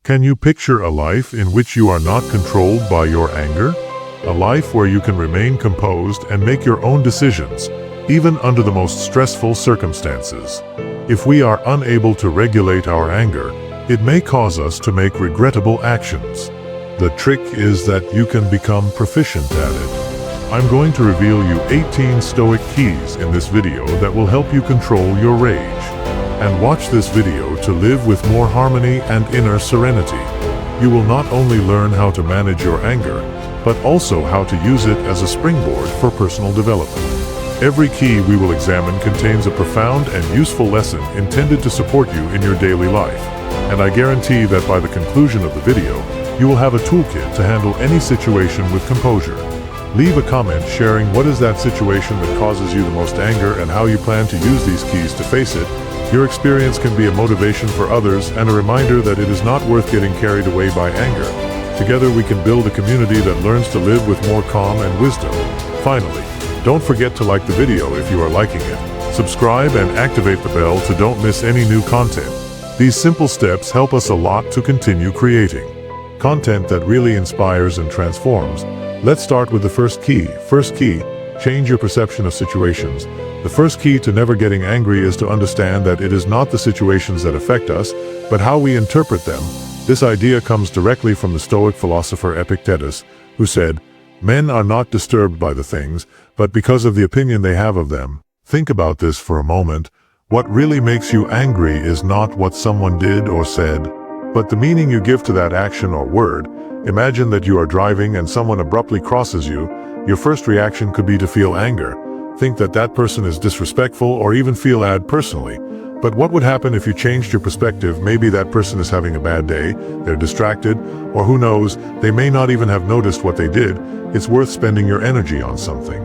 Can you picture a life in which you are not controlled by your anger? A life where you can remain composed and make your own decisions, even under the most stressful circumstances. If we are unable to regulate our anger, it may cause us to make regrettable actions. The trick is that you can become proficient at it. I'm going to reveal you 18 Stoic keys in this video that will help you control your rage. And watch this video to live with more harmony and inner serenity. You will not only learn how to manage your anger, but also how to use it as a springboard for personal development. Every key we will examine contains a profound and useful lesson intended to support you in your daily life. And I guarantee that by the conclusion of the video, you will have a toolkit to handle any situation with composure. Leave a comment sharing what is that situation that causes you the most anger and how you plan to use these keys to face it. Your experience can be a motivation for others and a reminder that it is not worth getting carried away by anger. Together we can build a community that learns to live with more calm and wisdom. Finally, don't forget to like the video if you are liking it. Subscribe and activate the bell to don't miss any new content. These simple steps help us a lot to continue creating content that really inspires and transforms. Let's start with the first key. First key, change your perception of situations. The first key to never getting angry is to understand that it is not the situations that affect us, but how we interpret them. This idea comes directly from the Stoic philosopher Epictetus, who said, "Men are not disturbed by the things, but because of the opinion they have of them." Think about this for a moment. What really makes you angry is not what someone did or said, but the meaning you give to that action or word. Imagine that you are driving and someone abruptly crosses you. Your first reaction could be to feel anger. Think that that person is disrespectful or even feel ad personally. But what would happen if you changed your perspective? Maybe that person is having a bad day, they're distracted, or who knows, they may not even have noticed what they did. It's worth spending your energy on something.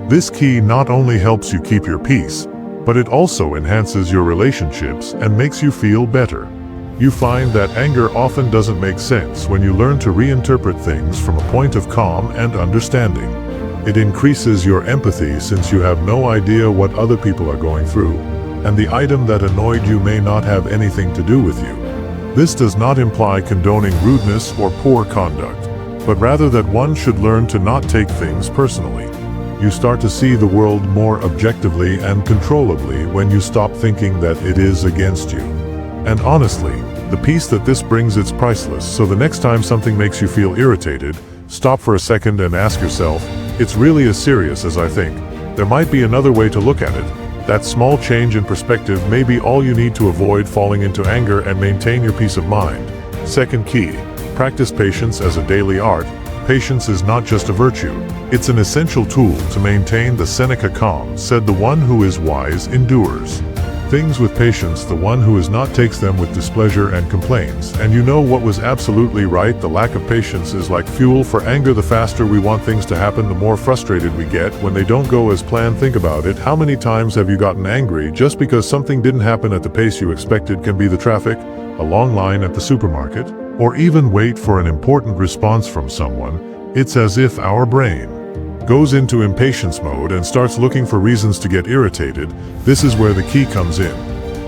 This key not only helps you keep your peace, but it also enhances your relationships and makes you feel better. You find that anger often doesn't make sense when you learn to reinterpret things from a point of calm and understanding. It increases your empathy since you have no idea what other people are going through, and the item that annoyed you may not have anything to do with you. This does not imply condoning rudeness or poor conduct, but rather that one should learn to not take things personally. You start to see the world more objectively and controllably when you stop thinking that it is against you. And honestly, the peace that this brings is priceless. So the next time something makes you feel irritated, stop for a second and ask yourself, it's really as serious as I think. There might be another way to look at it. That small change in perspective may be all you need to avoid falling into anger and maintain your peace of mind. Second key, practice patience as a daily art. Patience is not just a virtue, it's an essential tool to maintain the Seneca calm, said the one who is wise endures things with patience, the one who is not takes them with displeasure and complains. And you know what was absolutely right? The lack of patience is like fuel for anger. The faster we want things to happen, the more frustrated we get when they don't go as planned. Think about it. How many times have you gotten angry just because something didn't happen at the pace you expected? Can be the traffic, a long line at the supermarket, or even wait for an important response from someone. It's as if our brain goes into impatience mode and starts looking for reasons to get irritated. This is where the key comes in.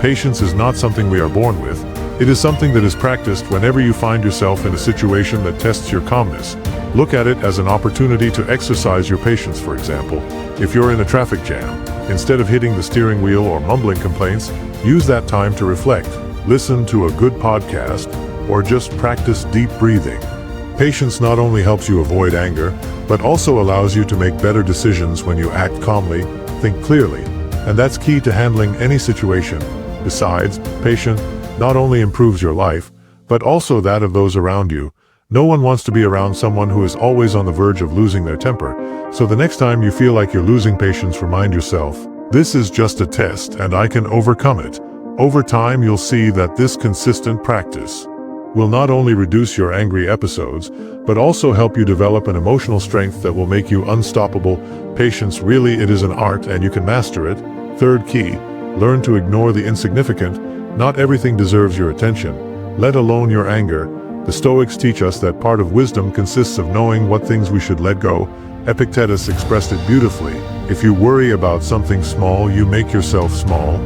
Patience is not something we are born with. It is something that is practiced. Whenever you find yourself in a situation that tests your calmness, look at it as an opportunity to exercise your patience. For example, if you're in a traffic jam, instead of hitting the steering wheel or mumbling complaints, use that time to reflect, listen to a good podcast, or just practice deep breathing. Patience not only helps you avoid anger, but also allows you to make better decisions when you act calmly, think clearly, and that's key to handling any situation. Besides, patience not only improves your life, but also that of those around you. No one wants to be around someone who is always on the verge of losing their temper, so the next time you feel like you're losing patience, remind yourself, this is just a test and I can overcome it. Over time you'll see that this consistent practice will not only reduce your angry episodes, but also help you develop an emotional strength that will make you unstoppable. Patience, really, it is an art and you can master it. Third key, learn to ignore the insignificant. Not everything deserves your attention, let alone your anger. The Stoics teach us that part of wisdom consists of knowing what things we should let go. Epictetus expressed it beautifully. If you worry about something small, you make yourself small.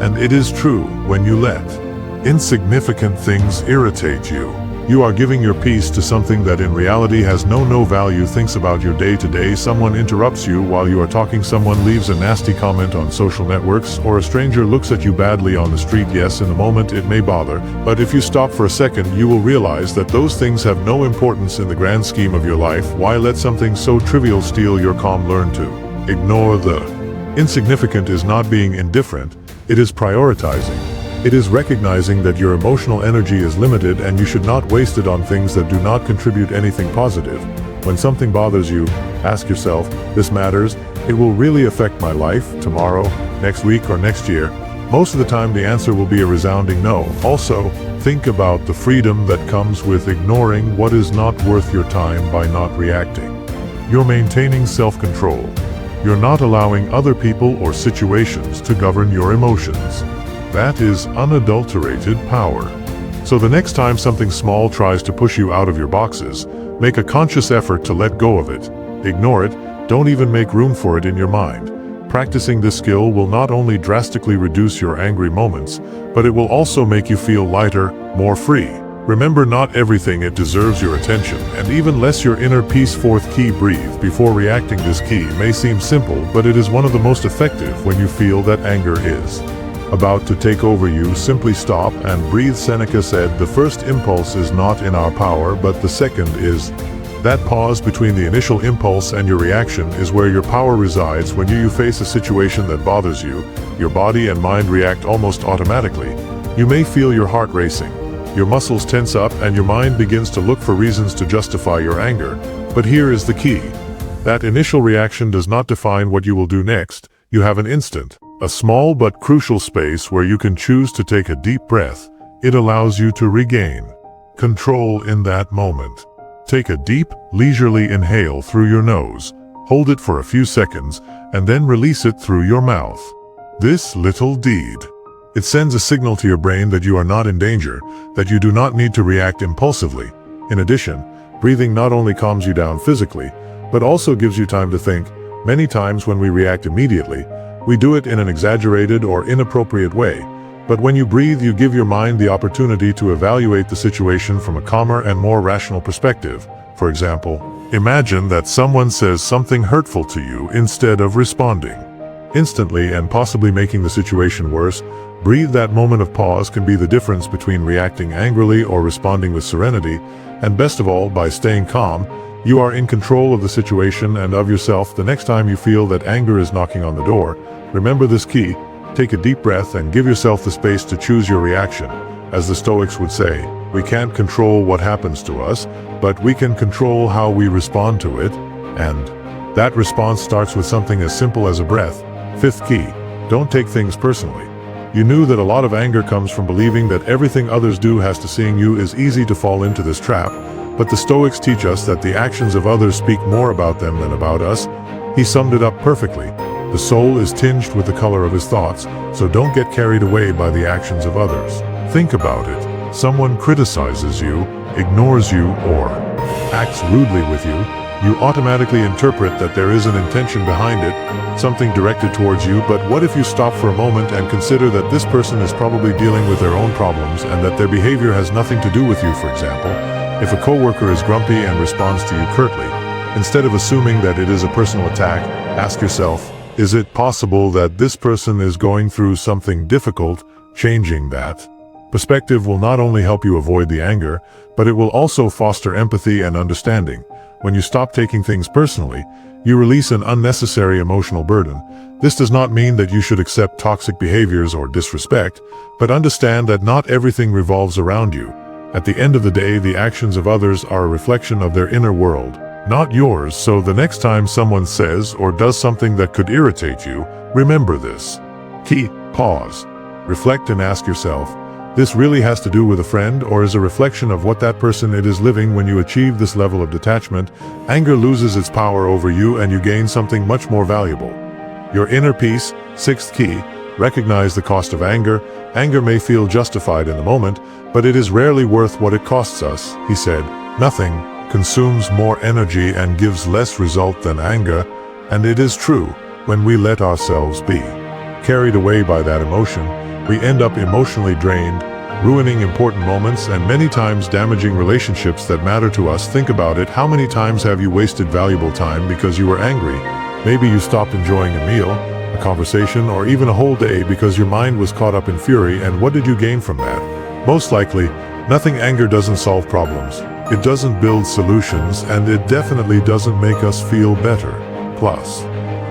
And it is true, when you let insignificant things irritate you, You are giving your peace to something that in reality has no value. Thinks about your day-to-day. Someone interrupts you while you are talking, someone leaves a nasty comment on social networks, or a stranger looks at you badly on the street. Yes, in the moment it may bother, but if you stop for a second, you will realize that those things have no importance in the grand scheme of your life. Why let something so trivial steal your calm? Learn to ignore the insignificant. Is not being indifferent, it is prioritizing. It is recognizing that your emotional energy is limited and you should not waste it on things that do not contribute anything positive. When something bothers you, ask yourself, this matters, it will really affect my life, tomorrow, next week, or next year. Most of the time the answer will be a resounding no. Also, think about the freedom that comes with ignoring what is not worth your time by not reacting. You're maintaining self-control. You're not allowing other people or situations to govern your emotions. That is unadulterated power. So the next time something small tries to push you out of your boxes, make a conscious effort to let go of it. Ignore it, don't even make room for it in your mind. Practicing this skill will not only drastically reduce your angry moments, but it will also make you feel lighter, more free. Remember, not everything it deserves your attention, and even less your inner peace. Fourth key, breathe before reacting. This key may seem simple, but it is one of the most effective when you feel that anger is about to take over you. Simply stop and breathe. Seneca said, the first impulse is not in our power, but the second is. That pause between the initial impulse and your reaction is where your power resides. When you face a situation that bothers you, your body and mind react almost automatically. You may feel your heart racing, your muscles tense up, and your mind begins to look for reasons to justify your anger. But here is the key. That initial reaction does not define what you will do next. You have an instant, a small but crucial space where you can choose to take a deep breath. It allows you to regain control in that moment. Take a deep, leisurely inhale through your nose, hold it for a few seconds, and then release it through your mouth. This little deed, it sends a signal to your brain that you are not in danger, that you do not need to react impulsively. In addition, breathing not only calms you down physically, but also gives you time to think. Many times when we react immediately, we do it in an exaggerated or inappropriate way. But when you breathe, you give your mind the opportunity to evaluate the situation from a calmer and more rational perspective. For example, imagine that someone says something hurtful to you. Instead of responding instantly and possibly making the situation worse, breathe. That moment of pause can be the difference between reacting angrily or responding with serenity. And best of all, by staying calm, you are in control of the situation and of yourself. The next time you feel that anger is knocking on the door, remember this key. Take a deep breath and give yourself the space to choose your reaction. As the Stoics would say, we can't control what happens to us, but we can control how we respond to it. And that response starts with something as simple as a breath. Fifth key, don't take things personally. You knew that a lot of anger comes from believing that everything others do has to. Seeing you is easy to fall into this trap, but the Stoics teach us that the actions of others speak more about them than about us. He summed it up perfectly. The soul is tinged with the color of his thoughts, so don't get carried away by the actions of others. Think about it. Someone criticizes you, ignores you, or acts rudely with you. You automatically interpret that there is an intention behind it, something directed towards you. But what if you stop for a moment and consider that this person is probably dealing with their own problems and that their behavior has nothing to do with you? For example, if a coworker is grumpy and responds to you curtly, instead of assuming that it is a personal attack, ask yourself, is it possible that this person is going through something difficult? Changing that perspective will not only help you avoid the anger, but it will also foster empathy and understanding. When you stop taking things personally, you release an unnecessary emotional burden. This does not mean that you should accept toxic behaviors or disrespect, but understand that not everything revolves around you. At the end of the day, the actions of others are a reflection of their inner world, not yours. So the next time someone says or does something that could irritate you, remember this key: pause, reflect, and ask yourself, this really has to do with a friend or is a reflection of what that person it is living? When you achieve this level of detachment, anger loses its power over you and you gain something much more valuable: your inner peace. Sixth key, recognize the cost of anger. Anger may feel justified in the moment, but it is rarely worth what it costs us. He said, nothing consumes more energy and gives less result than anger. And it is true. When we let ourselves be carried away by that emotion, we end up emotionally drained, ruining important moments and many times damaging relationships that matter to us. Think about it. How many times have you wasted valuable time because you were angry? Maybe you stopped enjoying a meal, a conversation, or even a whole day because your mind was caught up in fury, and what did you gain from that? Most likely, nothing. Anger doesn't solve problems. It doesn't build solutions, and it definitely doesn't make us feel better. Plus,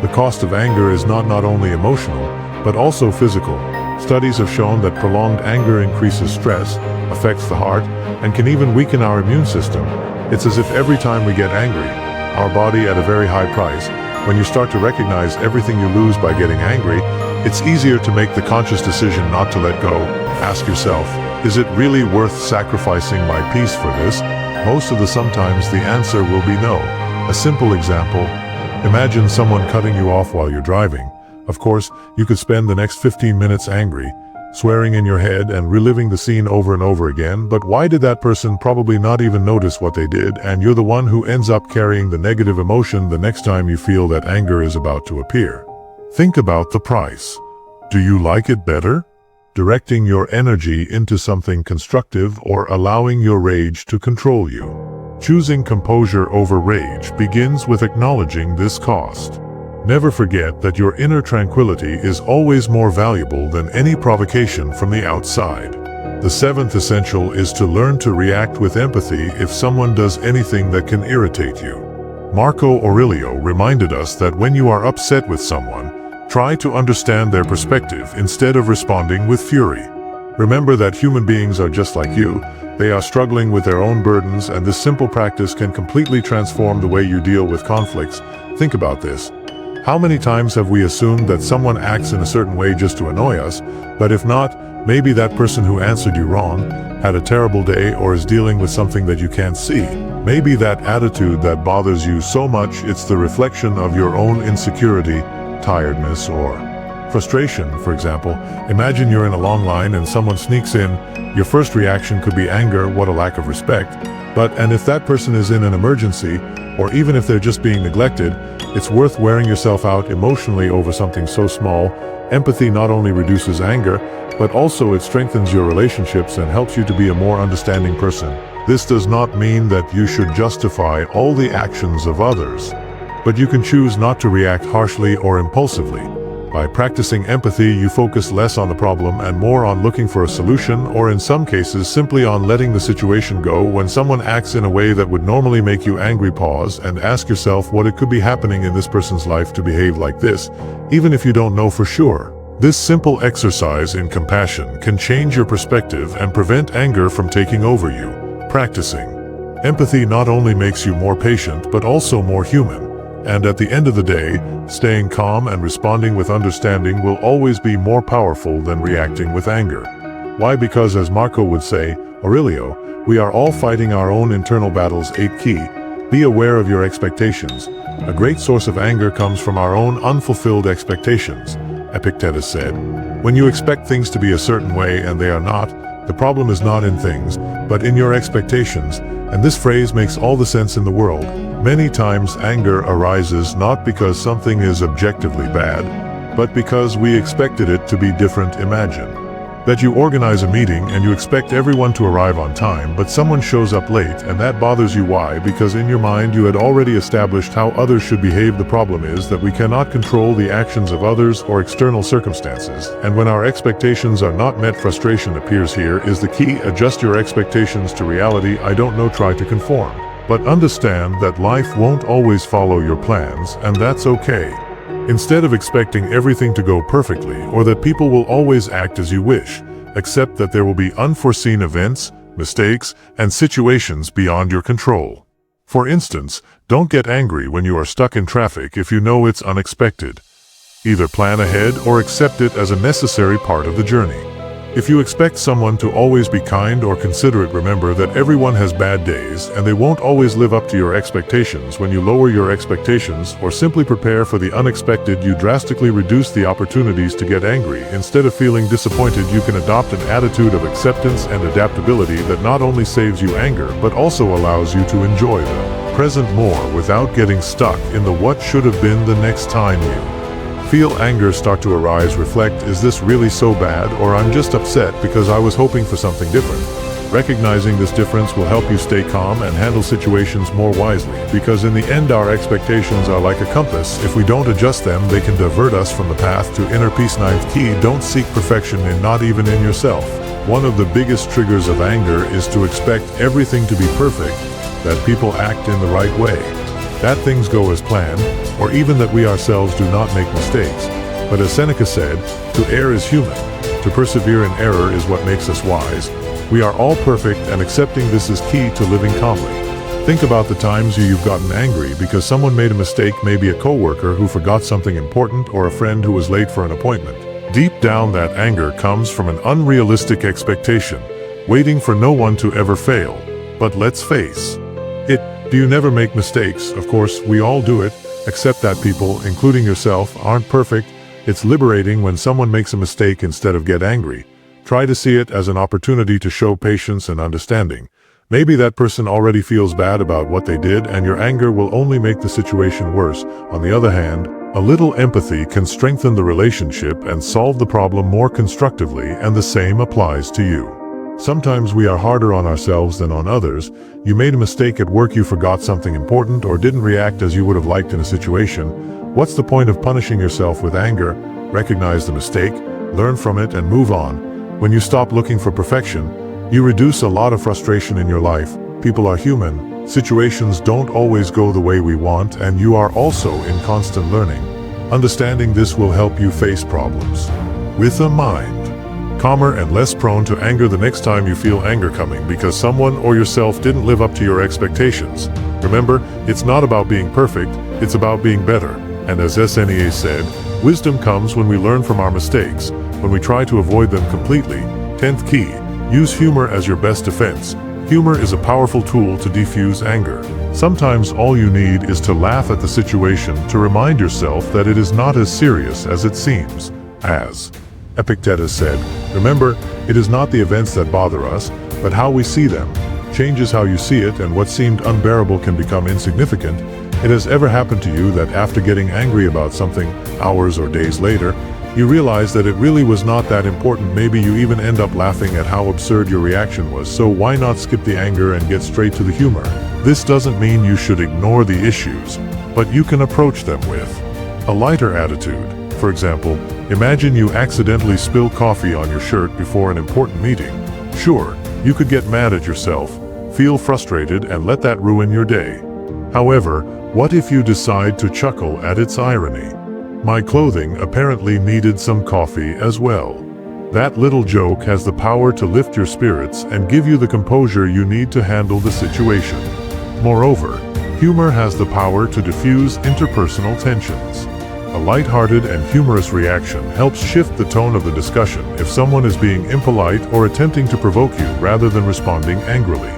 the cost of anger is not only emotional, but also physical. Studies have shown that prolonged anger increases stress, affects the heart, and can even weaken our immune system. It's as if every time we get angry, our body at a very high price. When you start to recognize everything you lose by getting angry, it's easier to make the conscious decision not to let go. Ask yourself, is it really worth sacrificing my peace for this? Most of the sometimes the answer will be no. A simple example, imagine someone cutting you off while you're driving. Of course, you could spend the next 15 minutes angry, swearing in your head and reliving the scene over and over again, but why did that person probably not even notice what they did, and you're the one who ends up carrying the negative emotion the next time you feel that anger is about to appear? Think about the price. Do you like it better? Directing your energy into something constructive, or allowing your rage to control you? Choosing composure over rage begins with acknowledging this cost. Never forget that your inner tranquility is always more valuable than any provocation from the outside. The seventh essential is to learn to react with empathy if someone does anything that can irritate you. Marco Aurelio reminded us that when you are upset with someone, try to understand their perspective instead of responding with fury. Remember that human beings are just like you. They are struggling with their own burdens, and this simple practice can completely transform the way you deal with conflicts. Think about this. How many times have we assumed that someone acts in a certain way just to annoy us, but if not, maybe that person who answered you wrong had a terrible day or is dealing with something that you can't see. Maybe that attitude that bothers you so much, it's the reflection of your own insecurity, tiredness, or frustration. For example, imagine you're in a long line and someone sneaks in. Your first reaction could be anger, what a lack of respect. And if that person is in an emergency, or even if they're just being neglected, it's worth wearing yourself out emotionally over something so small. Empathy not only reduces anger, but also it strengthens your relationships and helps you to be a more understanding person. This does not mean that you should justify all the actions of others, but you can choose not to react harshly or impulsively. By practicing empathy, you focus less on the problem and more on looking for a solution, or in some cases simply on letting the situation go. When someone acts in a way that would normally make you angry, pause and ask yourself what it could be happening in this person's life to behave like this, even if you don't know for sure. This simple exercise in compassion can change your perspective and prevent anger from taking over you. Practicing empathy not only makes you more patient but also more human. And at the end of the day, staying calm and responding with understanding will always be more powerful than reacting with anger. Why? Because as Marco would say, Aurelio, we are all fighting our own internal battles. 8 key. Be aware of your expectations. A great source of anger comes from our own unfulfilled expectations. Epictetus said, when you expect things to be a certain way and they are not, the problem is not in things, but in your expectations. And this phrase makes all the sense in the world. Many times anger arises not because something is objectively bad, but because we expected it to be different. Imagine that you organize a meeting and you expect everyone to arrive on time, but someone shows up late, and that bothers you. Why? Because in your mind you had already established how others should behave. The problem is that we cannot control the actions of others or external circumstances, and when our expectations are not met, frustration appears. Here is the key: adjust your expectations to reality. I don't know, try to conform. But understand that life won't always follow your plans, and that's okay. Instead of expecting everything to go perfectly or that people will always act as you wish, accept that there will be unforeseen events, mistakes, and situations beyond your control. For instance, don't get angry when you are stuck in traffic if you know it's unexpected. Either plan ahead or accept it as a necessary part of the journey. If you expect someone to always be kind or considerate, remember that everyone has bad days and they won't always live up to your expectations. When you lower your expectations or simply prepare for the unexpected, you drastically reduce the opportunities to get angry. Instead of feeling disappointed, you can adopt an attitude of acceptance and adaptability that not only saves you anger but also allows you to enjoy the present more without getting stuck in the what should have been the next time. You Feel anger start to arise, reflect, is this really so bad, or I'm just upset because I was hoping for something different? Recognizing this difference will help you stay calm and handle situations more wisely, because in the end our expectations are like a compass. If we don't adjust them, they can divert us from the path to inner peace. Ninth key, don't seek perfection not even in yourself. One of the biggest triggers of anger is to expect everything to be perfect, that people act in the right way, that things go as planned, or even that we ourselves do not make mistakes. But as Seneca said, to err is human. To persevere in error is what makes us wise. We are all perfect, and accepting this is key to living calmly. Think about the times you've gotten angry because someone made a mistake, maybe a coworker who forgot something important or a friend who was late for an appointment. Deep down, that anger comes from an unrealistic expectation, waiting for no one to ever fail. But let's face it, do you never make mistakes? Of course, we all do it. Accept that people, including yourself, aren't perfect. It's liberating when someone makes a mistake instead of get angry. Try to see it as an opportunity to show patience and understanding. Maybe that person already feels bad about what they did, and your anger will only make the situation worse. On the other hand, a little empathy can strengthen the relationship and solve the problem more constructively, and the same applies to you. Sometimes we are harder on ourselves than on others. You made a mistake at work, you forgot something important, or didn't react as you would have liked in a situation. What's the point of punishing yourself with anger? Recognize the mistake, learn from it, and move on. When you stop looking for perfection, you reduce a lot of frustration in your life. People are human. Situations don't always go the way we want, and you are also in constant learning. Understanding this will help you face problems with a mind calmer and less prone to anger the next time you feel anger coming because someone or yourself didn't live up to your expectations. Remember, it's not about being perfect, it's about being better. And as SNEA said, wisdom comes when we learn from our mistakes, when we try to avoid them completely. 10th key, use humor as your best defense. Humor is a powerful tool to defuse anger. Sometimes all you need is to laugh at the situation to remind yourself that it is not as serious as it seems. As Epictetus said, remember, it is not the events that bother us, but how we see them. Changes how you see it, and what seemed unbearable can become insignificant. It has ever happened to you that after getting angry about something, hours or days later, you realize that it really was not that important? Maybe you even end up laughing at how absurd your reaction was. So why not skip the anger and get straight to the humor? This doesn't mean you should ignore the issues, but you can approach them with a lighter attitude. For example, imagine you accidentally spill coffee on your shirt before an important meeting. Sure, you could get mad at yourself, feel frustrated, and let that ruin your day. However, what if you decide to chuckle at its irony? My clothing apparently needed some coffee as well. That little joke has the power to lift your spirits and give you the composure you need to handle the situation. Moreover, humor has the power to diffuse interpersonal tensions. A lighthearted and humorous reaction helps shift the tone of the discussion if someone is being impolite or attempting to provoke you rather than responding angrily.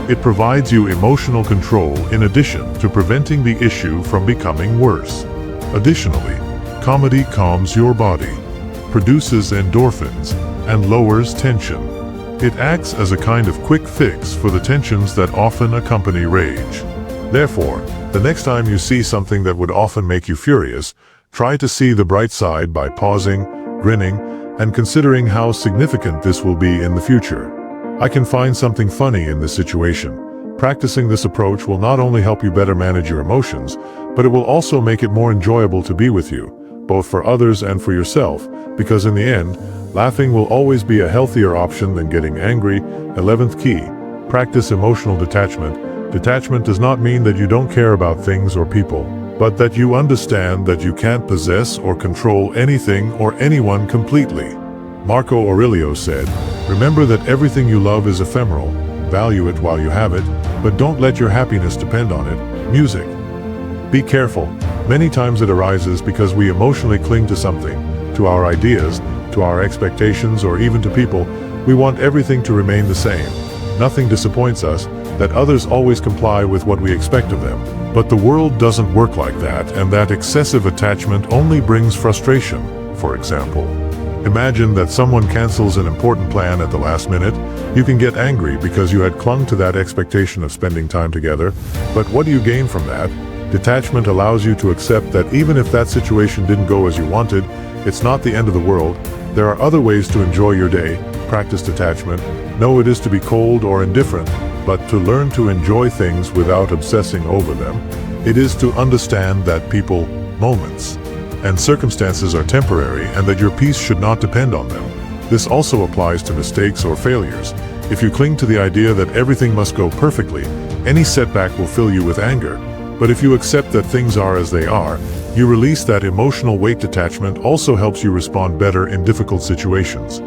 It provides you emotional control in addition to preventing the issue from becoming worse. Additionally, comedy calms your body, produces endorphins, and lowers tension. It acts as a kind of quick fix for the tensions that often accompany rage. Therefore, the next time you see something that would often make you furious, try to see the bright side by pausing, grinning, and considering how significant this will be in the future. I can find something funny in this situation. Practicing this approach will not only help you better manage your emotions, but it will also make it more enjoyable to be with you, both for others and for yourself, because in the end, laughing will always be a healthier option than getting angry. 11th key, practice emotional detachment. Detachment does not mean that you don't care about things or people, but that you understand that you can't possess or control anything or anyone completely. Marco Aurelio said, remember that everything you love is ephemeral. Value it while you have it, but don't let your happiness depend on it. Music. Be careful. Many times it arises because we emotionally cling to something, to our ideas, to our expectations, or even to people. We want everything to remain the same. Nothing disappoints us, that others always comply with what we expect of them. But the world doesn't work like that, and that excessive attachment only brings frustration. For example, imagine that someone cancels an important plan at the last minute. You can get angry because you had clung to that expectation of spending time together. But what do you gain from that? Detachment allows you to accept that even if that situation didn't go as you wanted, it's not the end of the world. There are other ways to enjoy your day. Practice detachment. Know it is to be cold or indifferent, but to learn to enjoy things without obsessing over them. It is to understand that people, moments, and circumstances are temporary and that your peace should not depend on them. This also applies to mistakes or failures. If you cling to the idea that everything must go perfectly, any setback will fill you with anger. But if you accept that things are as they are, you release that emotional weight. Detachment also helps you respond better in difficult situations.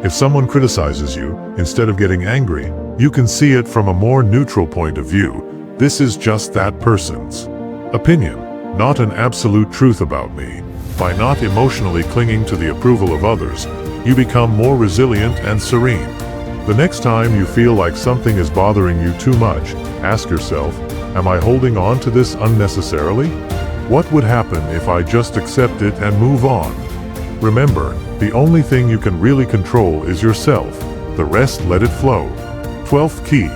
If someone criticizes you, instead of getting angry, you can see it from a more neutral point of view. This is just that person's opinion, not an absolute truth about me. By not emotionally clinging to the approval of others, you become more resilient and serene. The next time you feel like something is bothering you too much, ask yourself, am I holding on to this unnecessarily? What would happen if I just accept it and move on? Remember, the only thing you can really control is yourself. The rest, let it flow. 12th key.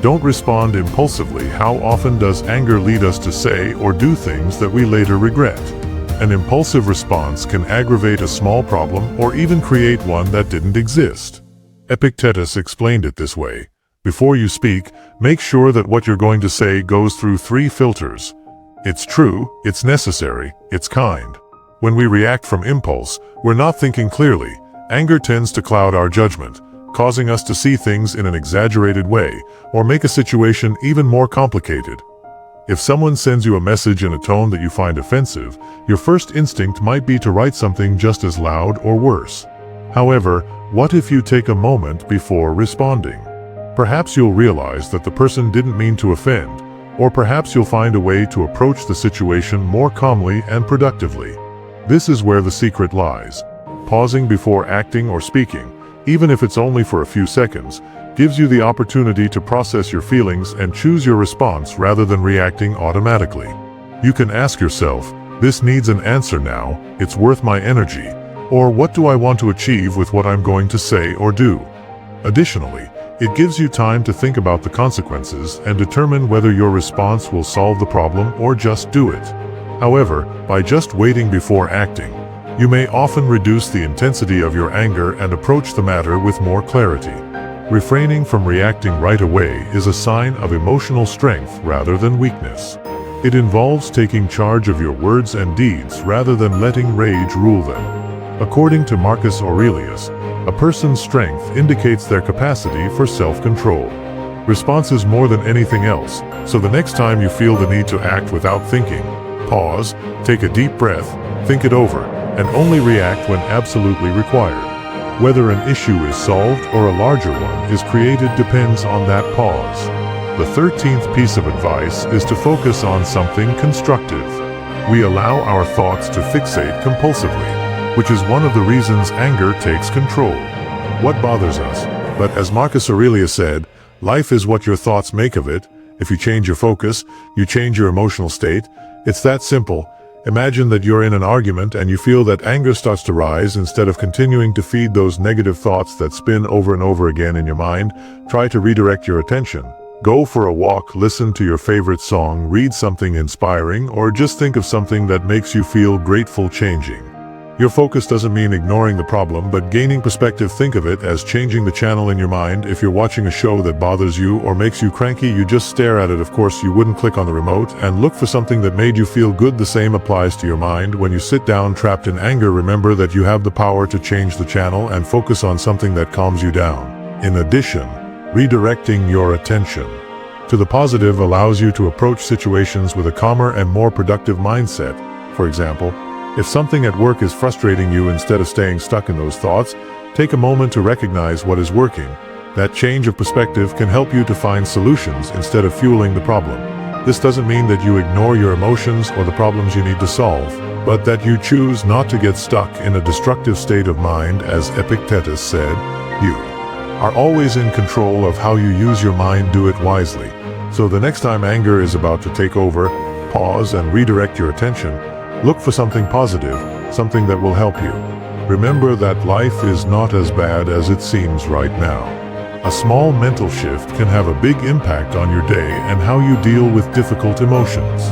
Don't respond impulsively. How often does anger lead us to say or do things that we later regret? An impulsive response can aggravate a small problem or even create one that didn't exist. Epictetus explained it this way. Before you speak, make sure that what you're going to say goes through 3 filters. It's true, it's necessary, it's kind. When we react from impulse, we're not thinking clearly. Anger tends to cloud our judgment, causing us to see things in an exaggerated way, or make a situation even more complicated. If someone sends you a message in a tone that you find offensive, your first instinct might be to write something just as loud or worse. However, what if you take a moment before responding? Perhaps you'll realize that the person didn't mean to offend, or perhaps you'll find a way to approach the situation more calmly and productively. This is where the secret lies. Pausing before acting or speaking, even if it's only for a few seconds, gives you the opportunity to process your feelings and choose your response rather than reacting automatically. You can ask yourself, this needs an answer now, it's worth my energy, or what do I want to achieve with what I'm going to say or do? Additionally, it gives you time to think about the consequences and determine whether your response will solve the problem or just do it. However, by just waiting before acting, you may often reduce the intensity of your anger and approach the matter with more clarity. Refraining from reacting right away is a sign of emotional strength rather than weakness. It involves taking charge of your words and deeds rather than letting rage rule them. According to Marcus Aurelius, a person's strength indicates their capacity for self-control. Response is more than anything else, so the next time you feel the need to act without thinking, pause, take a deep breath, think it over, and only react when absolutely required. Whether an issue is solved or a larger one is created depends on that pause. The 13th piece of advice is to focus on something constructive. We allow our thoughts to fixate compulsively, which is one of the reasons anger takes control. What bothers us? But as Marcus Aurelius said, life is what your thoughts make of it. If you change your focus, you change your emotional state. It's that simple. Imagine that you're in an argument and you feel that anger starts to rise. Instead of continuing to feed those negative thoughts that spin over and over again in your mind, try to redirect your attention. Go for a walk, listen to your favorite song, read something inspiring, or just think of something that makes you feel grateful. Changing your focus doesn't mean ignoring the problem, but gaining perspective. Think of it as changing the channel in your mind. If you're watching a show that bothers you or makes you cranky, you just stare at it. Of course, you wouldn't click on the remote and look for something that made you feel good. The same applies to your mind. When you sit down trapped in anger, remember that you have the power to change the channel and focus on something that calms you down. In addition, redirecting your attention to the positive allows you to approach situations with a calmer and more productive mindset. For example, if something at work is frustrating you, instead of staying stuck in those thoughts, take a moment to recognize what is working. That change of perspective can help you to find solutions instead of fueling the problem. This doesn't mean that you ignore your emotions or the problems you need to solve, but that you choose not to get stuck in a destructive state of mind. As Epictetus said, you are always in control of how you use your mind. Do it wisely. So the next time anger is about to take over, pause and redirect your attention. Look for something positive, something that will help you. Remember that life is not as bad as it seems right now. A small mental shift can have a big impact on your day and how you deal with difficult emotions.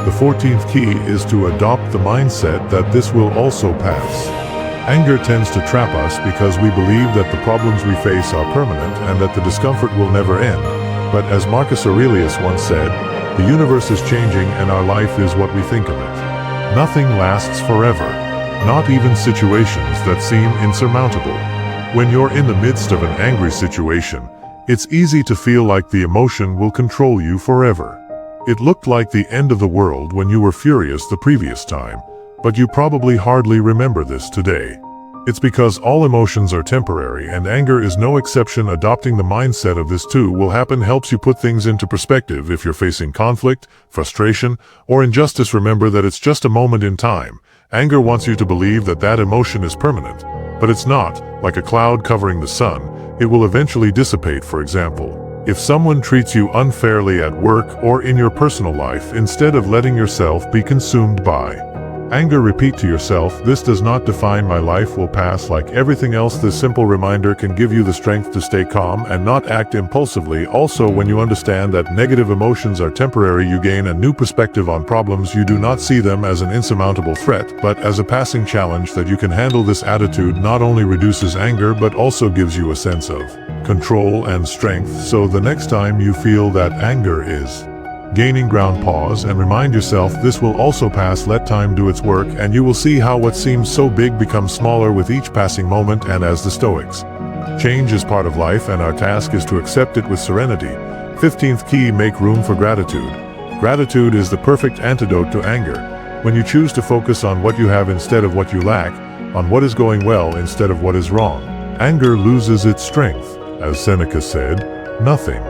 The 14th key is to adopt the mindset that this will also pass. Anger tends to trap us because we believe that the problems we face are permanent and that the discomfort will never end. But as Marcus Aurelius once said, the universe is changing and our life is what we think of it. Nothing lasts forever, not even situations that seem insurmountable. When you're in the midst of an angry situation, it's easy to feel like the emotion will control you forever. It looked like the end of the world when you were furious the previous time, but you probably hardly remember this today. It's because all emotions are temporary, and anger is no exception. Adopting the mindset of this too will happen helps you put things into perspective. If you're facing conflict, frustration, or injustice, remember that it's just a moment in time. Anger wants you to believe that that emotion is permanent, but it's not. Like a cloud covering the sun, it will eventually dissipate. For example, if someone treats you unfairly at work or in your personal life, instead of letting yourself be consumed by anger, repeat to yourself, "This does not define my life, will pass like everything else." This simple reminder can give you the strength to stay calm and not act impulsively. Also, when you understand that negative emotions are temporary, you gain a new perspective on problems. You do not see them as an insurmountable threat, but as a passing challenge that you can handle. This attitude not only reduces anger, but also gives you a sense of control and strength. So the next time you feel that anger is gaining ground, pause and remind yourself, this will also pass. Let time do its work, and you will see how what seems so big becomes smaller with each passing moment. And as the Stoics, change is part of life, and our task is to accept it with serenity. 15th key, make room for gratitude. Gratitude is the perfect antidote to anger. When you choose to focus on what you have instead of what you lack, on what is going well instead of what is wrong, anger loses its strength. As Seneca said, nothing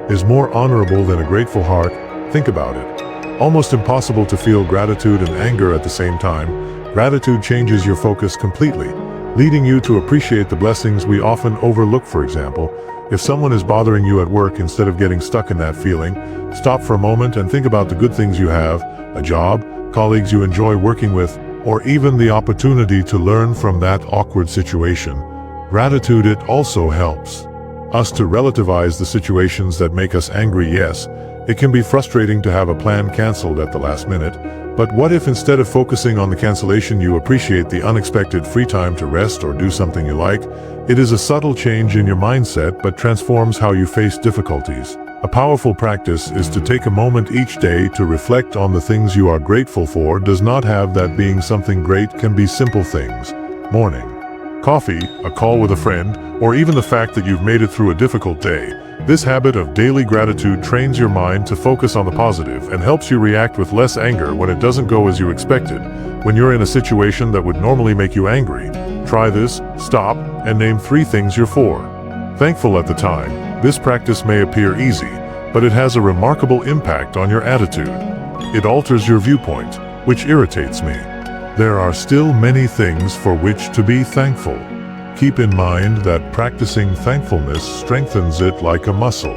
is more honorable than a grateful heart. Think about it. Almost impossible to feel gratitude and anger at the same time. Gratitude changes your focus completely, leading you to appreciate the blessings we often overlook. For example, if someone is bothering you at work, instead of getting stuck in that feeling, stop for a moment and think about the good things you have: a job, colleagues you enjoy working with, or even the opportunity to learn from that awkward situation. Gratitude, it also helps us to relativize the situations that make us angry. Yes, it can be frustrating to have a plan canceled at the last minute, but what if instead of focusing on the cancellation, you appreciate the unexpected free time to rest or do something you like? It is a subtle change in your mindset, but transforms how you face difficulties. A powerful practice is to take a moment each day to reflect on the things you are grateful for. Does not have that being something great, can be simple things: morning coffee, a call with a friend, or even the fact that you've made it through a difficult day. This habit of daily gratitude trains your mind to focus on the positive and helps you react with less anger when it doesn't go as you expected. When you're in a situation that would normally make you angry, try this: stop and name 3 things you're thankful at the time. This practice may appear easy, but it has a remarkable impact on your attitude. It alters your viewpoint, which irritates me. There are still many things for which to be thankful. Keep in mind that practicing thankfulness strengthens it like a muscle.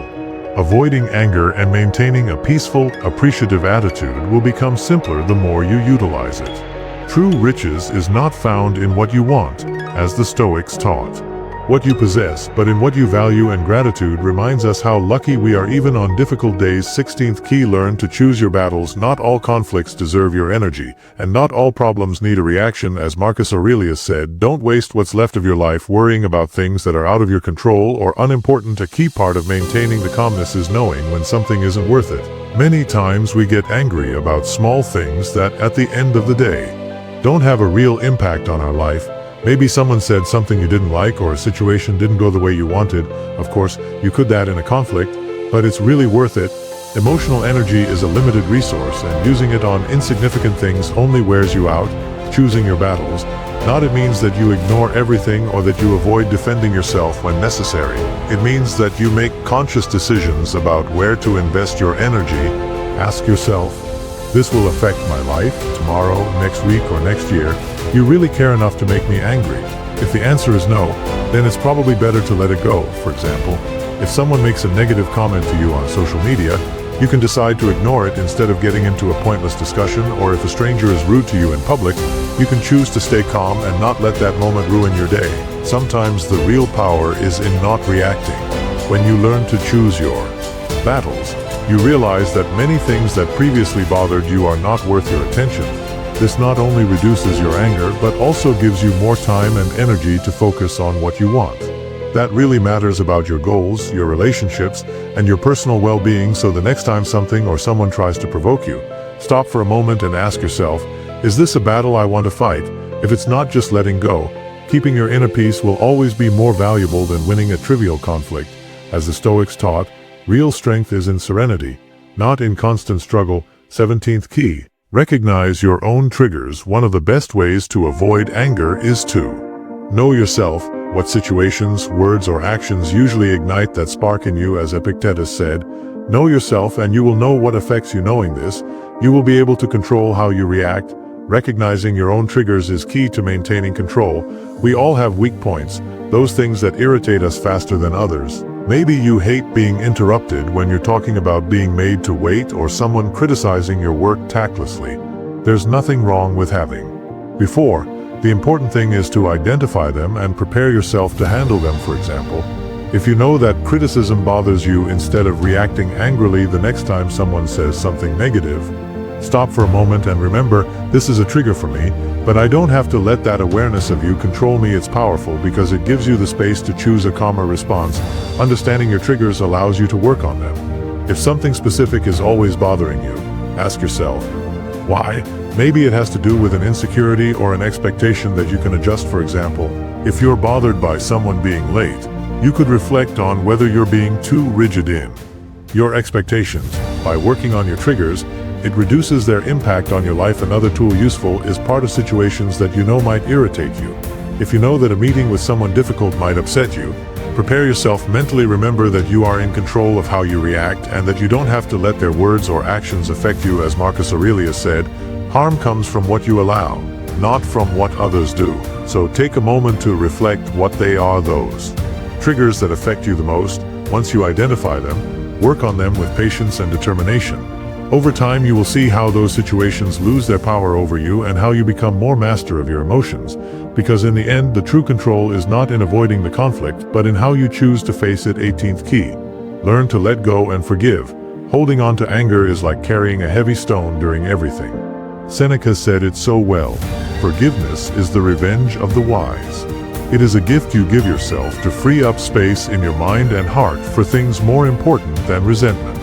Avoiding anger and maintaining a peaceful, appreciative attitude will become simpler the more you utilize it. True riches is not found in what you want, as the Stoics taught, what you possess, but in what you value. And gratitude reminds us how lucky we are even on difficult days. 16th key, learn to choose your battles. Not all conflicts deserve your energy, and not all problems need a reaction. As Marcus Aurelius said, don't waste what's left of your life worrying about things that are out of your control or unimportant. A key part of maintaining the calmness is knowing when something isn't worth it. Many times we get angry about small things that, at the end of the day, don't have a real impact on our life. Maybe someone said something you didn't like, or a situation didn't go the way you wanted. Of course, you could that in a conflict, but it's really worth it. Emotional energy is a limited resource, and using it on insignificant things only wears you out. Choosing your battles, not it means that you ignore everything or that you avoid defending yourself when necessary. It means that you make conscious decisions about where to invest your energy. Ask yourself, this will affect my life, tomorrow, next week, or next year. You really care enough to make me angry? If the answer is no, then it's probably better to let it go. For example, if someone makes a negative comment to you on social media, you can decide to ignore it instead of getting into a pointless discussion. Or if a stranger is rude to you in public, you can choose to stay calm and not let that moment ruin your day. Sometimes the real power is in not reacting. When you learn to choose your battles, You realize that many things that previously bothered you are not worth your attention. This not only reduces your anger, but also gives you more time and energy to focus on what you want. That really matters about your goals, your relationships, and your personal well-being. So the next time something or someone tries to provoke you, stop for a moment and ask yourself, is this a battle I want to fight? If it's not, just letting go. Keeping your inner peace will always be more valuable than winning a trivial conflict. As the Stoics taught, real strength is in serenity, not in constant struggle. 17th key. Recognize your own triggers. One of the best ways to avoid anger is to know yourself. What situations, words, or actions usually ignite that spark in you? As Epictetus said, know yourself and you will know what affects you. Knowing this, you will be able to control how you react. Recognizing your own triggers is key to maintaining control. We all have weak points, those things that irritate us faster than others. Maybe you hate being interrupted when you're talking about being made to wait, or someone criticizing your work tactlessly. There's nothing wrong with having. Before, the important thing is to identify them and prepare yourself to handle them. For example, if you know that criticism bothers you, instead of reacting angrily the next time someone says something negative, stop for a moment and remember, this is a trigger for me, but I don't have to let that awareness of you control me. It's powerful because it gives you the space to choose a calmer response. Understanding your triggers allows you to work on them. If something specific is always bothering you, ask yourself, why? Maybe it has to do with an insecurity or an expectation that you can adjust. For example, if you're bothered by someone being late, you could reflect on whether you're being too rigid in your expectations. By working on your triggers, it reduces their impact on your life. Another tool useful is part of situations that you know might irritate you. If you know that a meeting with someone difficult might upset you, prepare yourself mentally. Remember that you are in control of how you react and that you don't have to let their words or actions affect you. As Marcus Aurelius said, harm comes from what you allow, not from what others do. So take a moment to reflect what they are, those triggers that affect you the most. Once you identify them, work on them with patience and determination. Over time, you will see how those situations lose their power over you and how you become more master of your emotions. Because in the end, the true control is not in avoiding the conflict, but in how you choose to face it. 18th key. Learn to let go and forgive. Holding on to anger is like carrying a heavy stone during everything. Seneca said it so well, forgiveness is the revenge of the wise. It is a gift you give yourself to free up space in your mind and heart for things more important than resentment.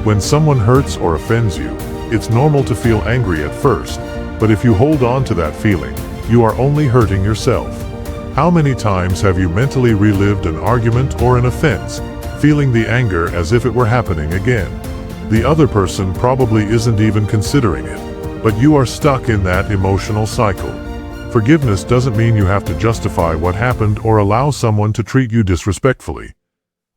When someone hurts or offends you, it's normal to feel angry at first, but if you hold on to that feeling, you are only hurting yourself. How many times have you mentally relived an argument or an offense, feeling the anger as if it were happening again? The other person probably isn't even considering it, but you are stuck in that emotional cycle. Forgiveness doesn't mean you have to justify what happened or allow someone to treat you disrespectfully.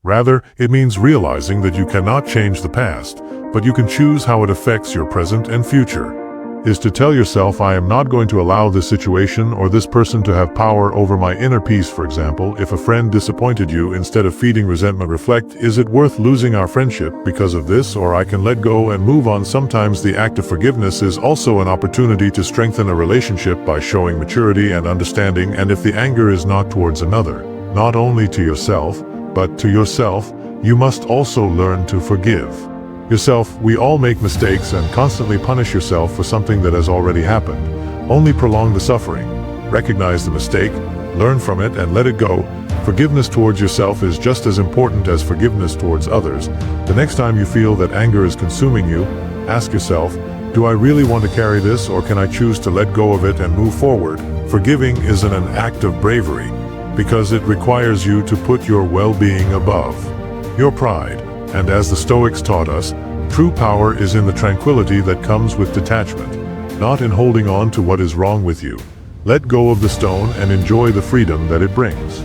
Rather, it means realizing that you cannot change the past, but you can choose how it affects your present and future. Is to tell yourself, I am not going to allow this situation or this person to have power over my inner peace. For example, if a friend disappointed you, instead of feeding resentment, reflect, is it worth losing our friendship because of this, or I can let go and move on. Sometimes the act of forgiveness is also an opportunity to strengthen a relationship by showing maturity and understanding. And if the anger is not towards another, not only to yourself, but to yourself, you must also learn to forgive yourself. We all make mistakes, and constantly punish yourself for something that has already happened only prolong the suffering. Recognize the mistake, learn from it, and let it go. Forgiveness towards yourself is just as important as forgiveness towards others. The next time you feel that anger is consuming you, ask yourself, do I really want to carry this, or can I choose to let go of it and move forward? Forgiving isn't an act of bravery, because it requires you to put your well-being above your pride. And as the Stoics taught us, true power is in the tranquility that comes with detachment, not in holding on to what is wrong with you. Let go of the stone and enjoy the freedom that it brings.